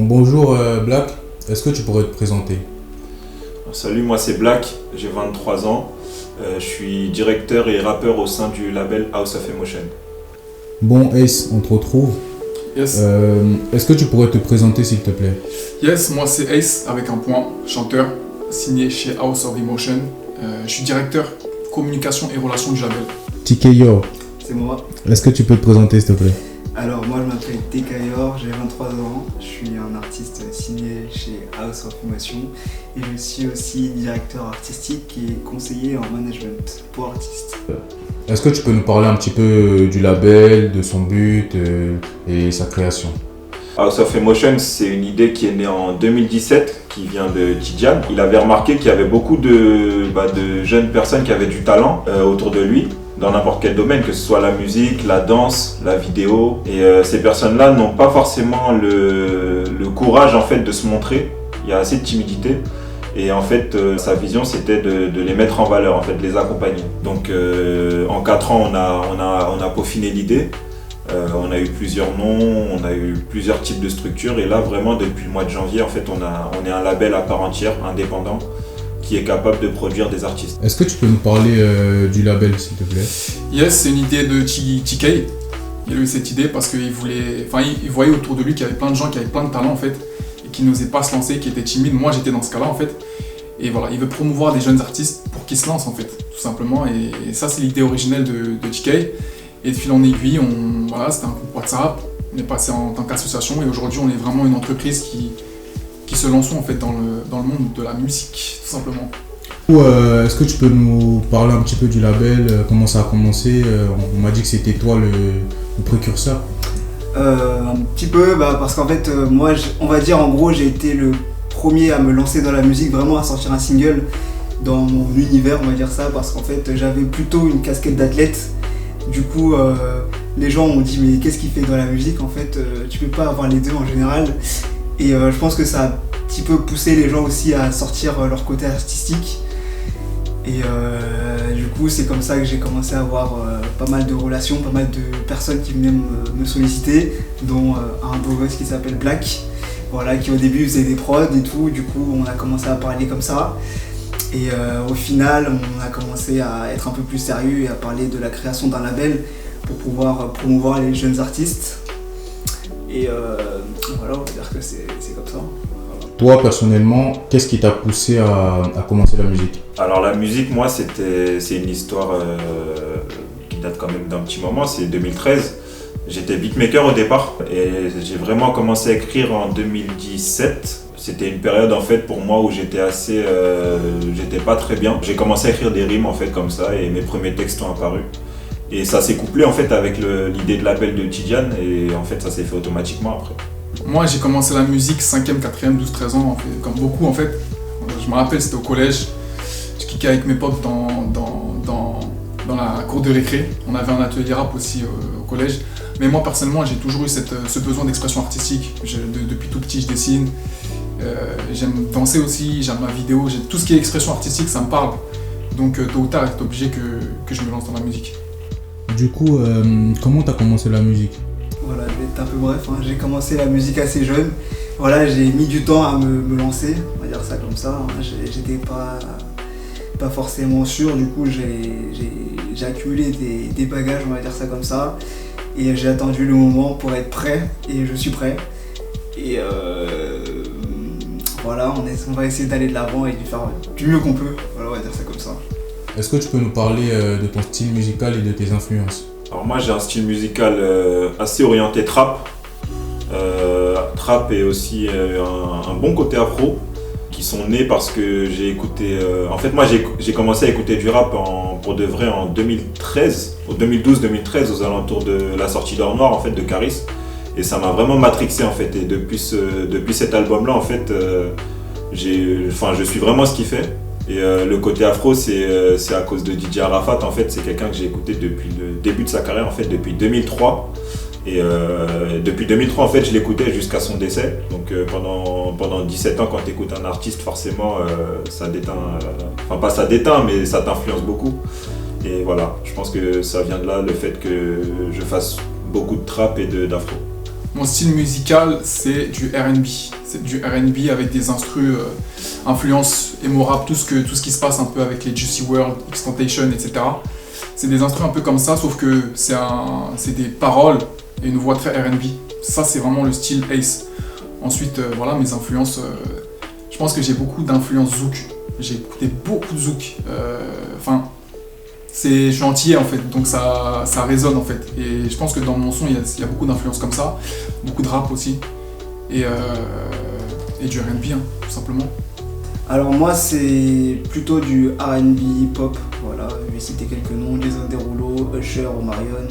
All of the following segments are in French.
Bonjour Black, est-ce que tu pourrais te présenter? Salut, moi c'est Black, j'ai 23 ans. Je suis directeur et rappeur au sein du label House of Emotion. Bon Ace, on te retrouve. Yes. Est-ce que tu pourrais te présenter s'il te plaît? Yes, moi c'est Ace avec un point, chanteur, signé chez House of Emotion. Je suis directeur communication et relations du label. TKYO, C'est moi. est-ce que tu peux te présenter s'il te plaît? Alors moi je m'appelle Tekayor, j'ai 23 ans, je suis un artiste signé chez House of Emotion et je suis aussi directeur artistique et conseiller en management pour artistes. Est-ce que tu peux nous parler un petit peu du label, de son but et sa création? House of Emotion, c'est une idée qui est née en 2017, qui vient de Tidjane. Il avait remarqué qu'il y avait beaucoup de jeunes personnes qui avaient du talent autour de lui, dans n'importe quel domaine, que ce soit la musique, la danse, la vidéo. Et ces personnes-là n'ont pas forcément le courage en fait, de se montrer. Il y a assez de timidité. Et en fait, sa vision, c'était de les mettre en valeur, en fait, de les accompagner. Donc en 4 ans, on a peaufiné l'idée. On a eu plusieurs noms, on a eu plusieurs types de structures. Et là, vraiment, depuis le mois de janvier, en fait, on est un label à part entière, indépendant, qui est capable de produire des artistes. Est-ce que tu peux nous parler du label s'il te plaît? Yes, c'est une idée de TK. Il a eu cette idée parce qu'il voyait autour de lui qu'il y avait plein de gens qui avaient plein de talent en fait et qui n'osaient pas se lancer, qui étaient timides. Moi, j'étais dans ce cas-là en fait. Et voilà, il veut promouvoir des jeunes artistes pour qu'ils se lancent en fait, tout simplement. Et ça, c'est l'idée originelle de TK. Et de fil en aiguille, c'était un groupe WhatsApp. On est passé en tant qu'association et aujourd'hui, on est vraiment une entreprise qui se lance en fait dans le monde de la musique, tout simplement. Est-ce que tu peux nous parler un petit peu du label, comment ça a commencé? On m'a dit que c'était toi le précurseur. Un petit peu, parce qu'en fait, moi, on va dire en gros, j'ai été le premier à me lancer dans la musique, vraiment à sortir un single dans mon univers, on va dire ça, parce qu'en fait, j'avais plutôt une casquette d'athlète. Du coup, les gens m'ont dit, mais qu'est-ce qu'il fait dans la musique? En fait, tu peux pas avoir les deux en général. Et je pense que ça a un petit peu poussé les gens aussi à sortir leur côté artistique. Et du coup, c'est comme ça que j'ai commencé à avoir pas mal de relations, pas mal de personnes qui venaient me solliciter, dont un beau gosse qui s'appelle Black, voilà, qui au début faisait des prods et tout. Du coup, on a commencé à parler comme ça. Et au final, on a commencé à être un peu plus sérieux et à parler de la création d'un label pour pouvoir promouvoir les jeunes artistes. Et voilà, on va dire que c'est comme ça. Voilà. Toi personnellement, qu'est-ce qui t'a poussé à commencer la musique? Alors la musique, moi, c'est une histoire qui date quand même d'un petit moment, c'est 2013. J'étais beatmaker au départ et j'ai vraiment commencé à écrire en 2017. C'était une période en fait pour moi où j'étais j'étais pas très bien. J'ai commencé à écrire des rimes en fait comme ça et mes premiers textes ont apparu. Et ça s'est couplé en fait avec l'idée de l'appel de Tidjane et en fait ça s'est fait automatiquement après. Moi, j'ai commencé la musique 5e, 4e, 12, 13 ans, en fait, comme beaucoup en fait. Je me rappelle, c'était au collège. Je kickais avec mes potes dans la cour de récré. On avait un atelier rap aussi au collège. Mais moi, personnellement, j'ai toujours eu ce besoin d'expression artistique. Depuis tout petit, je dessine. J'aime danser aussi, j'aime ma vidéo. Tout ce qui est expression artistique, ça me parle. Donc, tôt ou tard, c'est obligé que je me lance dans la musique. Du coup, comment t'as commencé la musique? Voilà, je vais être un peu bref, hein. J'ai commencé la musique assez jeune. Voilà, j'ai mis du temps à me lancer, on va dire ça comme ça. Hein. J'étais pas forcément sûr, du coup j'ai accumulé des bagages, on va dire ça comme ça. Et j'ai attendu le moment pour être prêt, et je suis prêt. Et voilà, on va essayer d'aller de l'avant et de faire du mieux qu'on peut, voilà, on va dire ça comme ça. Est-ce que tu peux nous parler de ton style musical et de tes influences? Alors moi j'ai un style musical assez orienté trap. Trap et aussi un bon côté afro qui sont nés parce que j'ai écouté... en fait moi j'ai commencé à écouter du rap pour de vrai en 2013, au 2012-2013 aux alentours de la sortie d'Or Noir en fait de Caris. Et ça m'a vraiment matrixé en fait et depuis cet album là en fait je suis vraiment ce qu'il fait. Et le côté afro, c'est à cause de DJ Arafat, en fait, c'est quelqu'un que j'ai écouté depuis le début de sa carrière, en fait, depuis 2003. Et depuis 2003, en fait, je l'écoutais jusqu'à son décès. Donc pendant 17 ans, quand tu écoutes un artiste, forcément, ça déteint, enfin pas ça déteint, mais ça t'influence beaucoup. Et voilà, je pense que ça vient de là, le fait que je fasse beaucoup de trap et d'afro. Mon style musical, c'est du R&B. C'est du R&B avec des instrus, influence emo rap, tout ce qui se passe un peu avec les Juicy WRLD, XXXTentacion, etc. C'est des instrus un peu comme ça, sauf que c'est des paroles et une voix très R&B. Ça, c'est vraiment le style Ace. Ensuite, voilà, mes influences. Je pense que j'ai beaucoup d'influences zouk. J'ai écouté beaucoup de zouk. Je suis antillais en fait, donc ça résonne en fait. Et je pense que dans mon son, il y a beaucoup d'influences comme ça, beaucoup de rap aussi, et du R&B, hein, tout simplement. Alors moi, c'est plutôt du R&B hip-hop, voilà, je vais citer quelques noms, Jason Derulo, Usher, Omarion,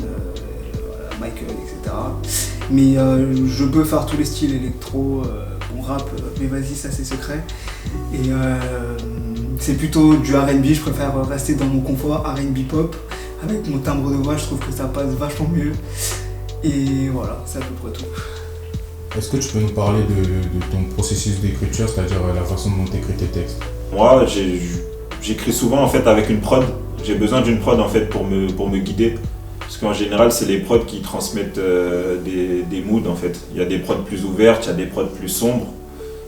voilà, Michael, etc. Mais je peux faire tous les styles électro, bon rap, mais vas-y, ça c'est secret. Et c'est plutôt du R&B, je préfère rester dans mon confort R&B pop. Avec mon timbre de voix, je trouve que ça passe vachement mieux. Et voilà, c'est à peu près tout. Est-ce que tu peux nous parler de ton processus d'écriture, c'est-à-dire la façon dont tu écris tes textes? Moi, j'écris souvent en fait avec une prod. J'ai besoin d'une prod en fait pour me guider. Parce qu'en général, c'est les prods qui transmettent des moods en fait. Il y a des prods plus ouvertes, il y a des prods plus sombres.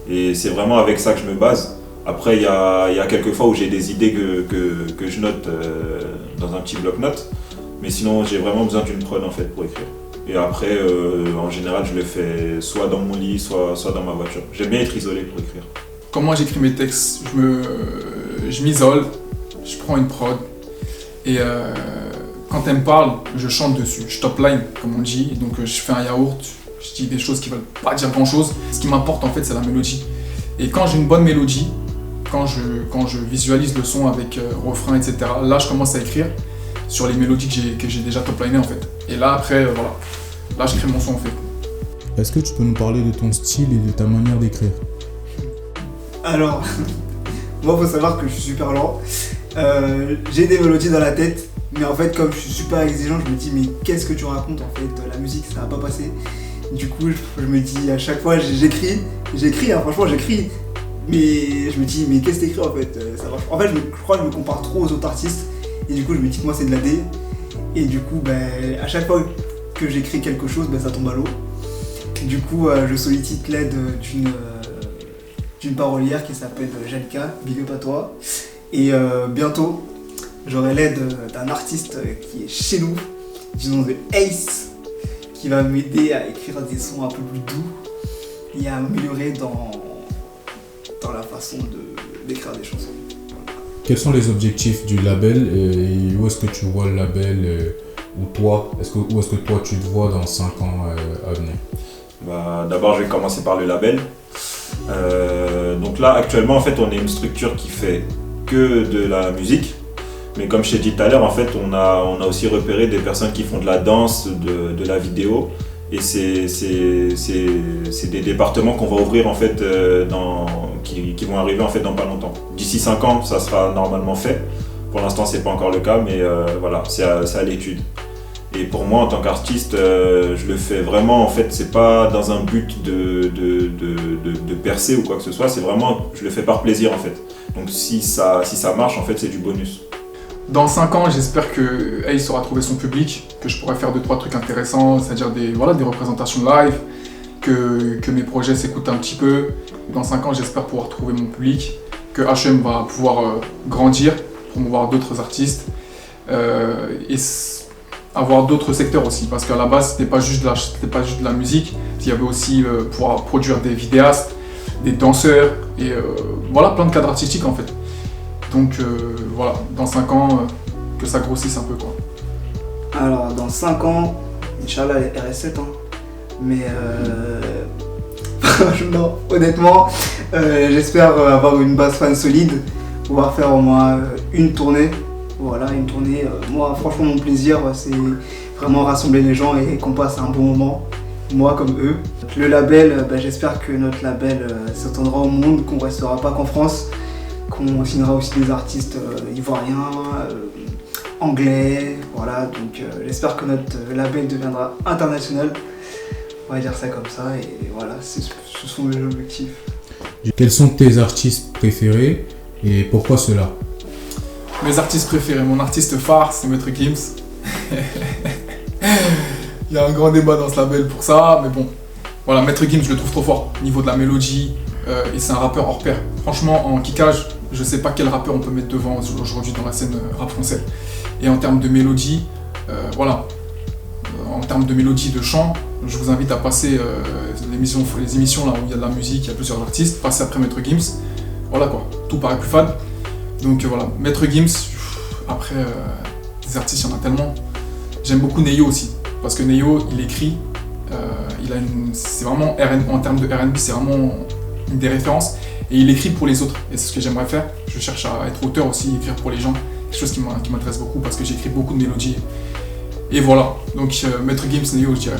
Et c'est vraiment avec ça que je me base. Après, il y a quelques fois où j'ai des idées que je note dans un petit bloc-notes. Mais sinon, j'ai vraiment besoin d'une prod en fait pour écrire. Et après, en général, je le fais soit dans mon lit, soit dans ma voiture. J'aime bien être isolé pour écrire. Quand moi j'écris mes textes, je m'isole, je prends une prod et quand elle me parle, je chante dessus. Je top line, comme on dit. Donc je fais un yaourt, je dis des choses qui veulent pas dire grand chose. Ce qui m'importe en fait, c'est la mélodie. Et quand j'ai une bonne mélodie, quand je visualise le son avec refrain, etc., là je commence à écrire sur les mélodies que j'ai déjà top linées en fait. Et là après, voilà, là je crée mon son en fait. Est-ce que tu peux nous parler de ton style et de ta manière d'écrire? Alors, moi faut savoir que je suis super lent. J'ai des mélodies dans la tête, mais en fait comme je suis super exigeant, je me dis mais qu'est-ce que tu racontes en fait, la musique ça va pas passer. Du coup je me dis à chaque fois j'écris, hein, franchement j'écris. Mais je me dis mais qu'est-ce que t'écris en fait, ça marche. En fait je crois que je me compare trop aux autres artistes et du coup je me dis que moi c'est de la D. Et du coup à chaque fois que j'écris quelque chose ça tombe à l'eau. Du coup je sollicite l'aide d'une parolière qui s'appelle Jalka, big up à toi. Et bientôt j'aurai l'aide d'un artiste qui est chez nous, du nom de Ace, qui va m'aider à écrire des sons un peu plus doux et à m'améliorer dans la façon d'écrire des chansons. Quels sont les objectifs du label et où est-ce que tu vois le label ou toi, où est-ce que toi tu te vois dans 5 ans à venir? D'abord je vais commencer par le label. Donc là actuellement en fait on est une structure qui fait que de la musique. Mais comme je t'ai dit tout à l'heure, en fait, on a aussi repéré des personnes qui font de la danse, de la vidéo. Et c'est des départements qu'on va ouvrir en fait, qui vont arriver en fait dans pas longtemps. D'ici 5 ans, ça sera normalement fait. Pour l'instant, c'est pas encore le cas, mais voilà, c'est à l'étude. Et pour moi, en tant qu'artiste, je le fais vraiment, en fait, c'est pas dans un but de percer ou quoi que ce soit, c'est vraiment, je le fais par plaisir en fait. Donc si ça marche, en fait, c'est du bonus. Dans 5 ans, j'espère que Ace aura trouvé son public, que je pourrai faire 2-3 trucs intéressants, c'est-à-dire des représentations live, que mes projets s'écoutent un petit peu. Dans 5 ans, j'espère pouvoir trouver mon public, que HM va pouvoir grandir, promouvoir d'autres artistes et avoir d'autres secteurs aussi. Parce qu'à la base, c'était pas juste de la musique, il y avait aussi pouvoir produire des vidéastes, des danseurs et voilà, plein de cadres artistiques en fait. Donc voilà, dans 5 ans, que ça grossisse un peu quoi. Alors dans 5 ans, Inch'Allah RS7 hein. Mais non, honnêtement, j'espère avoir une base fan solide, pouvoir faire au moins une tournée. Voilà, une tournée. Moi franchement mon plaisir c'est vraiment rassembler les gens et qu'on passe un bon moment, moi comme eux. Le label, j'espère que notre label s'étendra au monde, qu'on restera pas qu'en France. On signera aussi des artistes ivoiriens, anglais, voilà, donc j'espère que notre label deviendra international, on va dire ça comme ça, et voilà, ce sont mes objectifs. Quels sont tes artistes préférés et pourquoi cela? Mes artistes préférés, mon artiste phare, c'est Maître Gims. Il y a un grand débat dans ce label pour ça, mais bon, Voilà, Maître Gims, je le trouve trop fort au niveau de la mélodie, et c'est un rappeur hors pair. Franchement, en kickage, je sais pas quel rappeur on peut mettre devant aujourd'hui dans la scène rap français. Et en termes de mélodie, voilà, en termes de mélodie, de chant, je vous invite à passer les émissions là où il y a de la musique, il y a plusieurs artistes, passer après Maître Gims. Voilà quoi, tout paraît plus fade. Donc voilà, Maître Gims, après, des artistes, il y en a tellement. J'aime beaucoup Neyo aussi, parce que Neyo, il écrit, c'est vraiment, en termes de R&B, c'est vraiment une des références, et il écrit pour les autres, et c'est ce que j'aimerais faire. Je cherche à être auteur aussi, écrire pour les gens, quelque chose qui m'intéresse beaucoup, parce que j'écris beaucoup de mélodies. Et voilà, donc Maître Gims, Neyo, je dirais.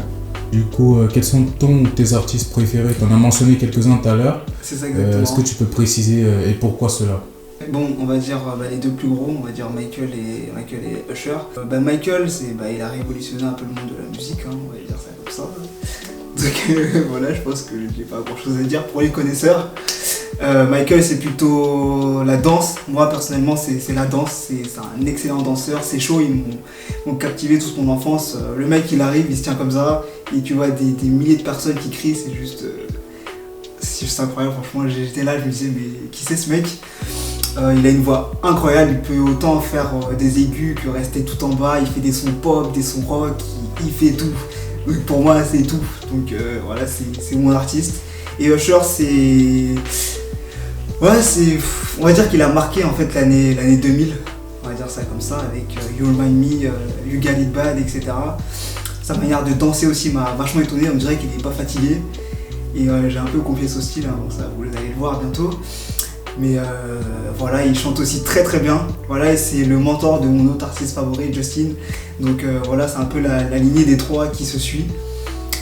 Du coup, quels sont tes artistes préférés? Tu en as mentionné quelques-uns tout à l'heure. C'est ça exactement. Est-ce que tu peux préciser et pourquoi cela? Bon, on va dire les deux plus gros, on va dire Michael et Usher. Michael, il a révolutionné un peu le monde de la musique, hein, on va dire ça comme ça. Donc voilà, je pense que j'ai pas grand chose à dire pour les connaisseurs. Michael, c'est plutôt la danse. Moi personnellement, c'est la danse. C'est un excellent danseur. Ses shows, ils m'ont captivé toute mon enfance. Le mec, il arrive, il se tient comme ça, et tu vois des milliers de personnes qui crient. C'est juste incroyable. Franchement, j'étais là, je me disais, mais qui c'est ce mec? Il a une voix incroyable. Il peut autant faire des aigus que rester tout en bas. Il fait des sons pop, des sons rock. Il fait tout. Donc pour moi, c'est tout. Donc voilà, c'est mon artiste. Et Usher, on va dire qu'il a marqué en fait l'année 2000, on va dire ça comme ça, avec You Remind Me, You Got It Bad, etc. Sa manière de danser aussi m'a vachement étonné, on dirait qu'il n'est pas fatigué. Et j'ai un peu confié son style, hein, bon, ça vous allez le voir bientôt. Mais voilà, il chante aussi très très bien. Voilà, et c'est le mentor de mon autre artiste favori, Justin. Donc voilà, c'est un peu la lignée des trois qui se suit.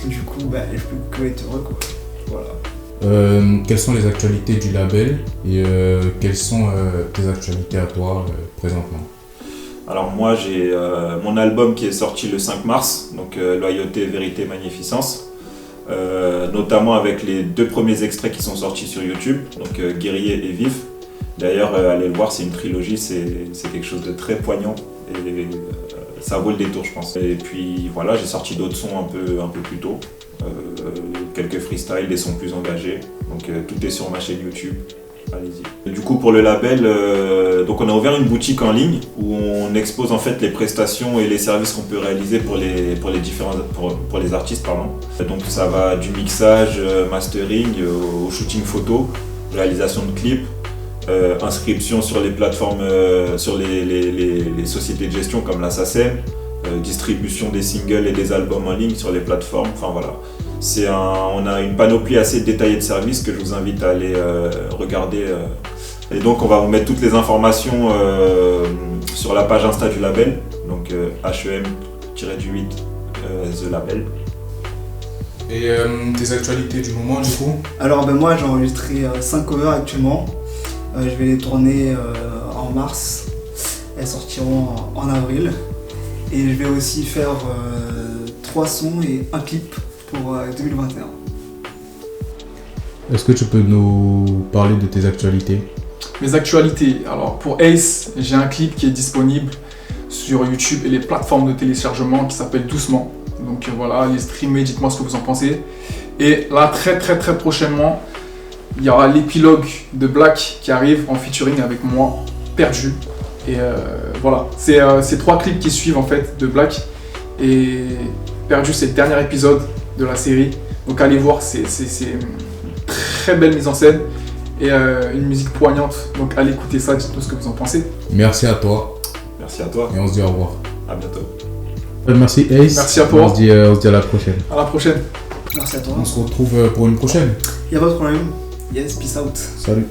Du coup, je peux que être heureux quoi. Voilà. Quelles sont les actualités du label et quelles sont tes actualités à toi présentement? Alors moi j'ai mon album qui est sorti le 5 mars, donc Loyauté, Vérité, Magnificence, notamment avec les 2 premiers extraits qui sont sortis sur YouTube, donc Guerrier et Vif. D'ailleurs allez le voir, c'est une trilogie, c'est quelque chose de très poignant et ça vaut le détour je pense. Et puis voilà, j'ai sorti d'autres sons un peu plus tôt. Quelques freestyles, des sons plus engagés, donc tout est sur ma chaîne YouTube, allez-y. Du coup pour le label, donc on a ouvert une boutique en ligne où on expose en fait les prestations et les services qu'on peut réaliser pour les artistes pardon. Donc ça va du mixage, mastering, au shooting photo, réalisation de clips, inscription sur les plateformes, sur les sociétés de gestion comme la SACEM, distribution des singles et des albums en ligne sur les plateformes, enfin voilà. On a une panoplie assez détaillée de services que je vous invite à aller regarder. Et donc on va vous mettre toutes les informations sur la page Insta du label, donc HEM-8 The Label. Et tes actualités du moment du coup? Alors moi j'ai enregistré 5 covers actuellement. Je vais les tourner en mars. Elles sortiront en avril. Et je vais aussi faire 3 sons et un clip pour 2021. Est-ce que tu peux nous parler de tes actualités? Mes actualités, alors pour Ace, j'ai un clip qui est disponible sur YouTube et les plateformes de téléchargement qui s'appelle Doucement. Donc voilà, allez streamer, dites-moi ce que vous en pensez. Et là, très très très prochainement, il y aura l'épilogue de Black qui arrive en featuring avec moi, Perdu. Et voilà, c'est 3 clips qui suivent en fait de Black. Et Perdu, c'est le dernier épisode de la série. Donc allez voir, c'est une très belle mise en scène et une musique poignante. Donc allez écouter ça, dites-nous ce que vous en pensez. Merci à toi. Merci à toi. Et on se dit au revoir. À bientôt. Merci Ace. Merci à toi. On se dit à la prochaine. À la prochaine. Merci à toi. On se retrouve pour une prochaine. Y'a pas de problème. Yes, peace out. Salut.